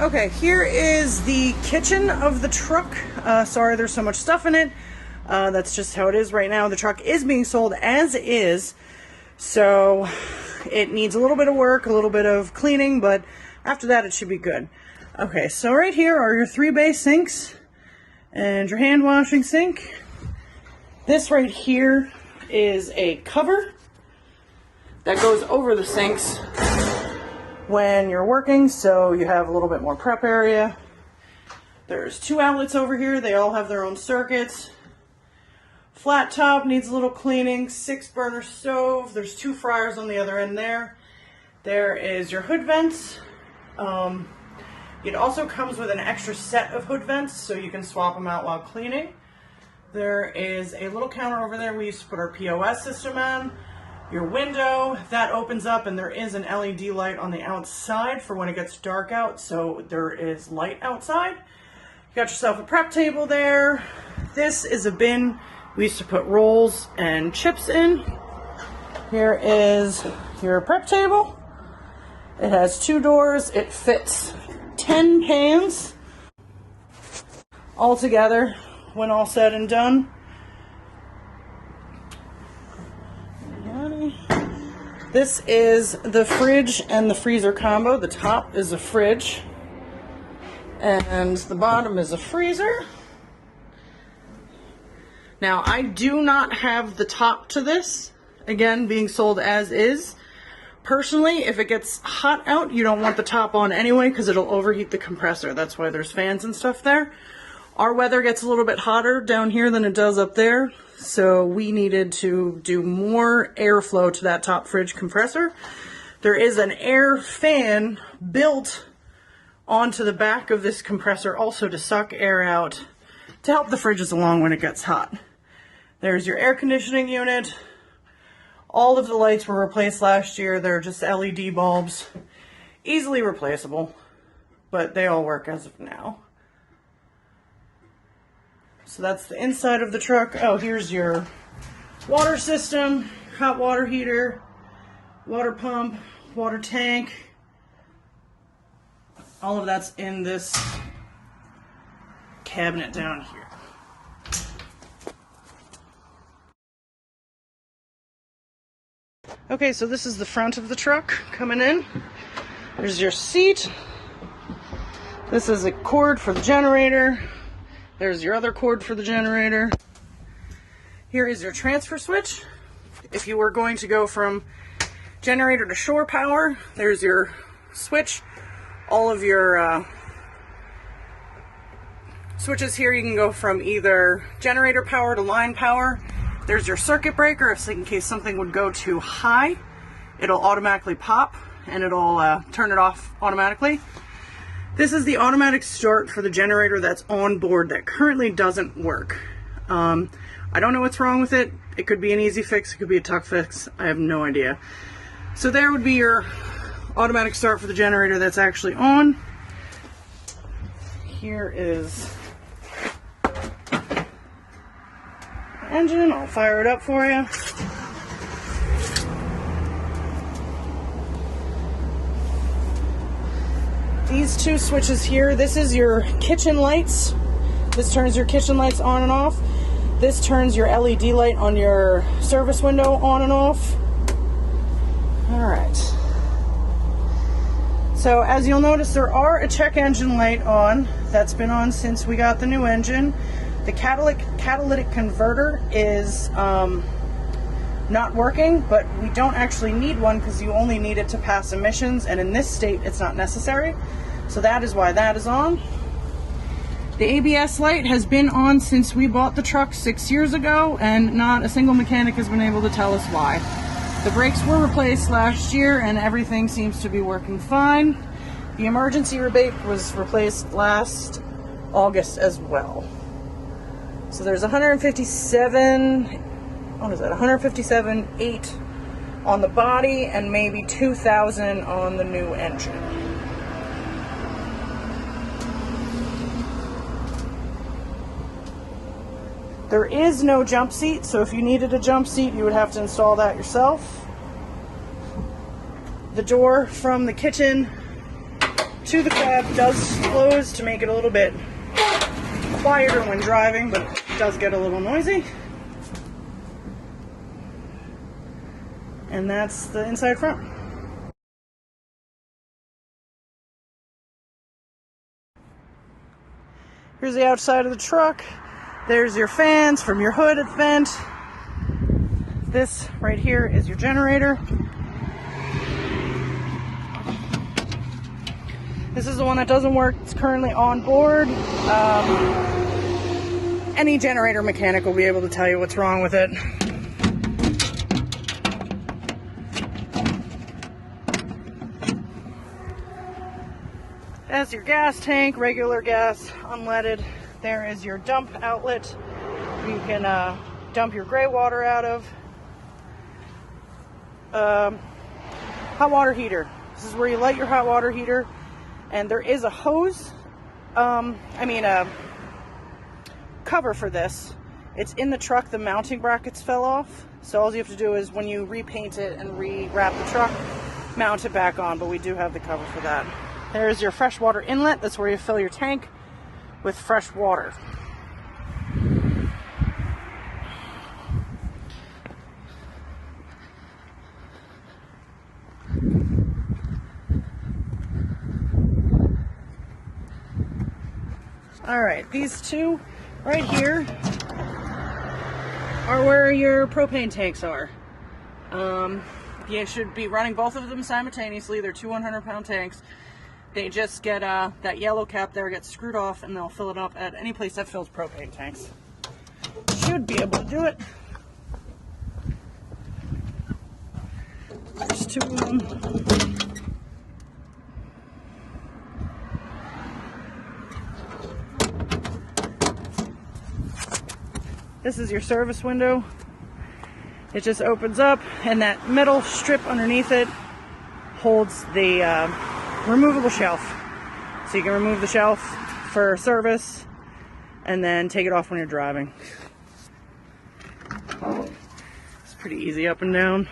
Okay, here is the kitchen of the truck. Sorry there's so much stuff in it. That's just how it is right now. The truck is being sold as is, so it needs a little bit of work, a little bit of cleaning, but after that it should be good. Okay, so right here are your 3 bay sinks and your hand washing sink. This right here is a cover that goes over the sinks when you're working, so you have a little bit more prep area. There's 2 outlets over here. They all have their own circuits. Flat top needs a little cleaning. 6-burner stove. There's 2 fryers on the other end there. There is your hood vents. It also comes with an extra set of hood vents, so you can swap them out while cleaning. There is a little counter over there we used to put our POS system on. Your window, that opens up, and there is an LED light on the outside for when it gets dark out, so there is light outside. You got yourself a prep table there. This is a bin we used to put rolls and chips in. Here is your prep table. It has 2 doors. It fits 10 pans all together when all said and done. This is the fridge and the freezer combo. The top is a fridge and the bottom is a freezer. Now, I do not have the top to this, again, being sold as is. Personally, if it gets hot out, you don't want the top on anyway because it'll overheat the compressor. That's why there's fans and stuff there. Our weather gets a little bit hotter down here than it does up there, so we needed to do more airflow to that top fridge compressor. There is an air fan built onto the back of this compressor also to suck air out to help the fridges along when it gets hot. There's your air conditioning unit. All of the lights were replaced last year. They're just LED bulbs, easily replaceable, but they all work as of now. So that's the inside of the truck. Oh, here's your water system, hot water heater, water pump, water tank. All of that's in this cabinet down here. Okay, so this is the front of the truck coming in. There's your seat. This is a cord for the generator. There's your other cord for the generator. Here is your transfer switch. If you were going to go from generator to shore power, there's your switch. All of your switches here, you can go from either generator power to line power. There's your circuit breaker, if in case something would go too high, it'll automatically pop and it'll turn it off automatically. This is the automatic start for the generator that's on board that currently doesn't work. I don't know what's wrong with it. It could be an easy fix, it could be a tough fix. I have no idea. So there would be your automatic start for the generator that's actually on. Here is the engine. I'll fire it up for you. These 2 switches here, this is your kitchen lights. This turns your kitchen lights on and off. This turns your LED light on your service window on and off. Alright. So as you'll notice, there are a check engine light on. That's been on since we got the new engine. The catalytic converter is not working, but we don't actually need one because you only need it to pass emissions, and in this state it's not necessary. So that is why that is on. The ABS light has been on since we bought the truck 6 years ago, and not a single mechanic has been able to tell us why. The brakes were replaced last year and everything seems to be working fine. The emergency rebate was replaced last August as well. So there's 157.8 on the body and maybe 2,000 on the new engine. There is no jump seat, so if you needed a jump seat, you would have to install that yourself. The door from the kitchen to the cab does close to make it a little bit quieter when driving, but it does get a little noisy. And that's the inside front. Here's the outside of the truck. There's your fans from your hood vent. This right here is your generator. This is the one that doesn't work. It's currently on board. Any generator mechanic will be able to tell you what's wrong with it. As your gas tank, regular gas, unleaded. There is your dump outlet. You can dump your gray water out of. Hot water heater. This is where you light your hot water heater. And there is a hose, a cover for this. It's in the truck. The mounting brackets fell off. So all you have to do is when you repaint it and re-wrap the truck, mount it back on. But we do have the cover for that. There's your fresh water inlet. That's where you fill your tank with fresh water. All right, these two right here are where your propane tanks are. You should be running both of them simultaneously. They're 200-pound tanks. They just get that yellow cap there gets screwed off, and they'll fill it up at any place that fills propane tanks. Should be able to do it. There's two of them. This is your service window. It just opens up, and that metal strip underneath it holds the removable shelf. So you can remove the shelf for service and then take it off when you're driving. It's pretty easy up and down.